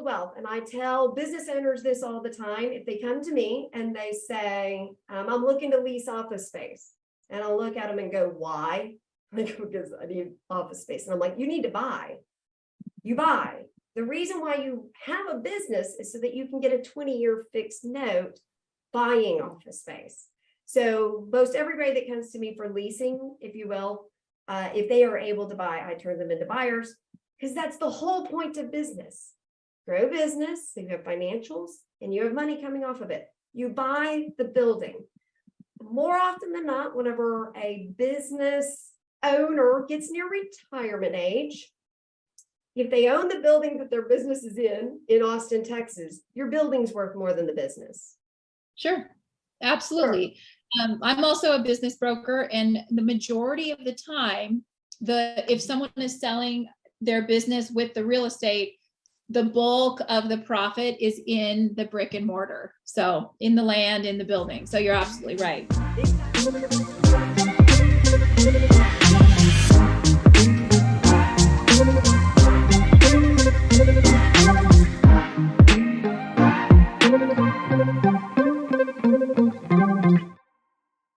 wealth. And I tell business owners this all the time. If they come to me and they say, I'm looking to lease office space, and I'll look at them and go, why? Because I need office space. And I'm like, you need to buy. You buy. The reason why you have a business is so that you can get a 20-year fixed note buying office space. So most everybody that comes to me for leasing, if you will, if they are able to buy, I turn them into buyers, because that's the whole point of business. Grow business, so you have financials and you have money coming off of it. You buy the building. More often than not, whenever a business owner gets near retirement age, if they own the building that their business is in Austin, Texas, your building's worth more than the business. Sure, absolutely. Sure. I'm also a business broker, and the majority of the time, if someone is selling their business with the real estate, the bulk of the profit is in the brick and mortar. So in the land, in the building. So you're absolutely right. Exactly.